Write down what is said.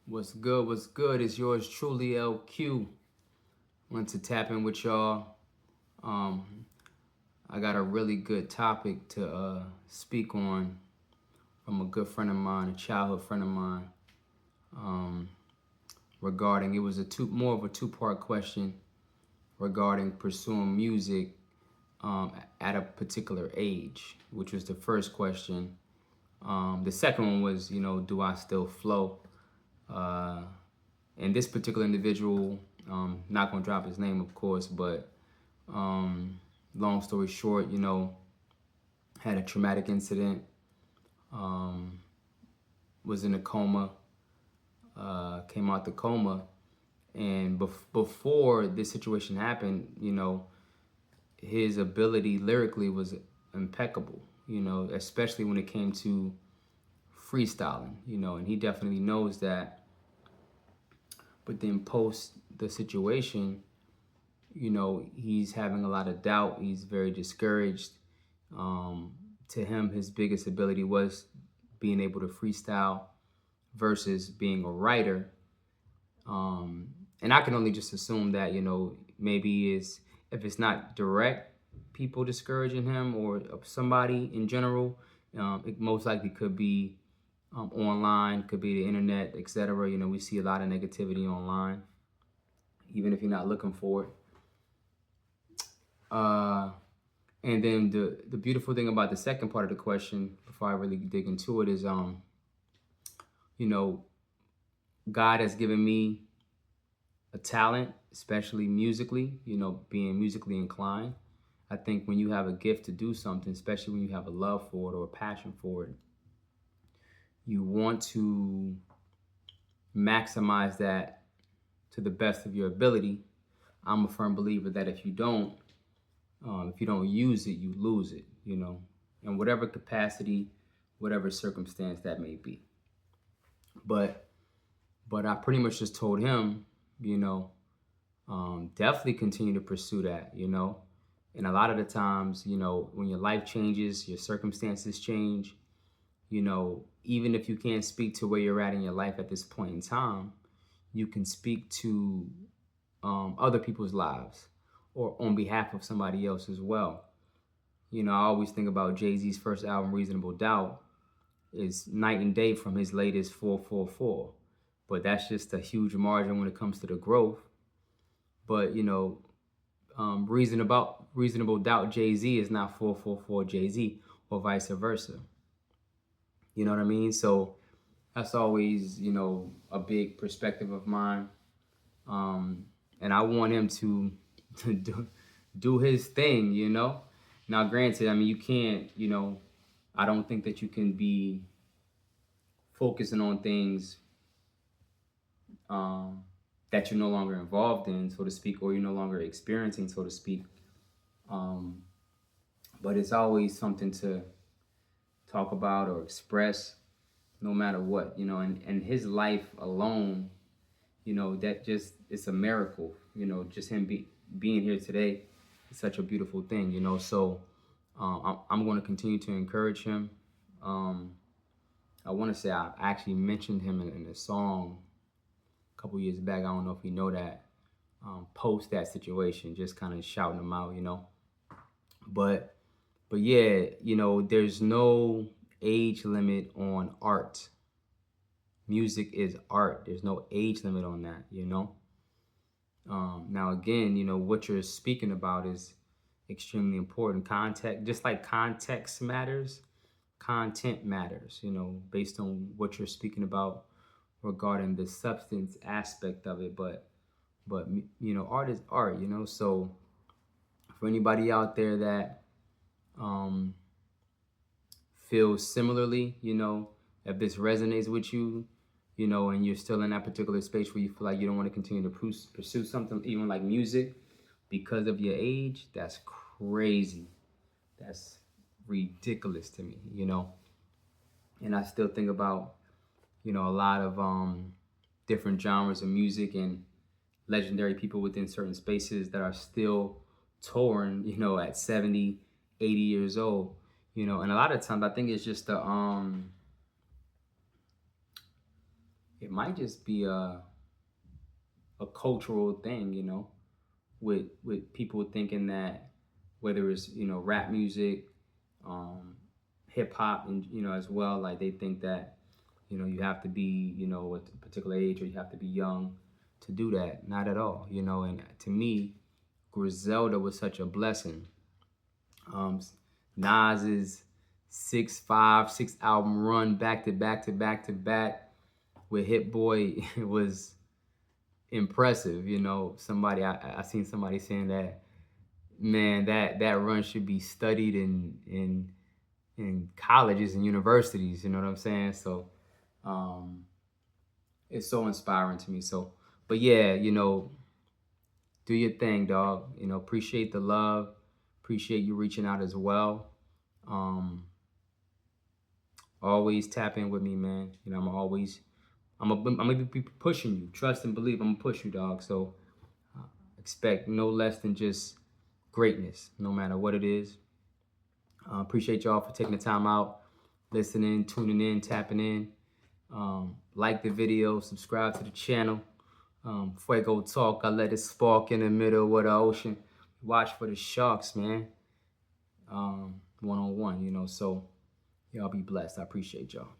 What's good? What's good? It's yours truly, LQ. Want to tap in with y'all. Um, I got a really good topic to speak on from a good friend of mine, a childhood friend of mine. Um, Regarding it was a more of a two-part question regarding pursuing music at a particular age, which was the first question. The second one was, do I still flow? Uh, and this particular individual, not gonna drop his name, of course, but um, long story short, had a traumatic incident, um, was in a coma, came out the coma, and before this situation happened, his ability lyrically was impeccable. Especially when it came to freestyling. And he definitely knows that. But then post the situation, he's having a lot of doubt. He's very discouraged. Um, to him, his biggest ability was being able to freestyle versus being a writer. And I can only just assume that, maybe is if it's not direct people discouraging him or somebody in general, it most likely could be online, could be the internet, etc. We see a lot of negativity online, even if you're not looking for it. Uh, and then the beautiful thing about the second part of the question, before I really dig into it, is you know, God has given me a talent, especially musically. Being musically inclined. I think when you have a gift to do something, especially when you have a love for it or a passion for it, you want to maximize that to the best of your ability. I'm a firm believer that if you don't use it, you lose it. In whatever capacity, whatever circumstance that may be. But I pretty much just told him, definitely continue to pursue that. And a lot of the times, when your life changes, your circumstances change, even if you can't speak to where you're at in your life at this point in time, you can speak to other people's lives or on behalf of somebody else as well. I always think about Jay-Z's first album, Reasonable Doubt, is night and day from his latest 444. But that's just a huge margin when it comes to the growth. But, Reasonable Doubt Jay-Z is not 444 Jay-Z or vice versa. You know what I mean? So that's always, a big perspective of mine. And I want him to do his thing. Now, granted, I mean, you can't, I don't think that you can be focusing on things um, that you're no longer involved in, so to speak, or you're no longer experiencing, so to speak. Um, but it's always something to talk about or express, no matter what, and his life alone, that just, it's a miracle, just him being here today is such a beautiful thing, so I'm going to continue to encourage him. I want to say I actually mentioned him in a song a couple years back. I don't know if you know that. Post that situation, just kind of shouting him out, But yeah, there's no age limit on art. Music is art. There's no age limit on that. Now again, what you're speaking about is extremely important. Context, just like context matters, content matters. Based on what you're speaking about regarding the substance aspect of it. But art is art. So for anybody out there that um, feels similarly, if this resonates with you, and you're still in that particular space where you feel like you don't want to continue to pursue something, even like music, because of your age, that's crazy. That's ridiculous to me. And I still think about, a lot of different genres of music and legendary people within certain spaces that are still touring, at 70, 80 years old, and a lot of times I think it's just it might just be a cultural thing, with people thinking that whether it's rap music, um, hip hop, and as well, like they think that you have to be a particular age or you have to be young to do that. Not at all, And to me, Griselda was such a blessing. Um, Nas's 6 album run back to back to back to back with Hit Boy was impressive. Somebody I seen somebody saying that, man, that run should be studied in colleges and universities. You know what I'm saying? So um, it's so inspiring to me. So, but yeah, do your thing, dog. Appreciate the love. Appreciate you reaching out as well. Um, always tap in with me, man. I'm gonna be pushing you. Trust and believe. I'm gonna push you, dog. So expect no less than just greatness, no matter what it is. Appreciate y'all for taking the time out, listening, tuning in, tapping in. Like the video, subscribe to the channel. Fuego Talk, I let it spark in the middle of the ocean. Watch for the sharks, man. One on one, So y'all be blessed. I appreciate y'all.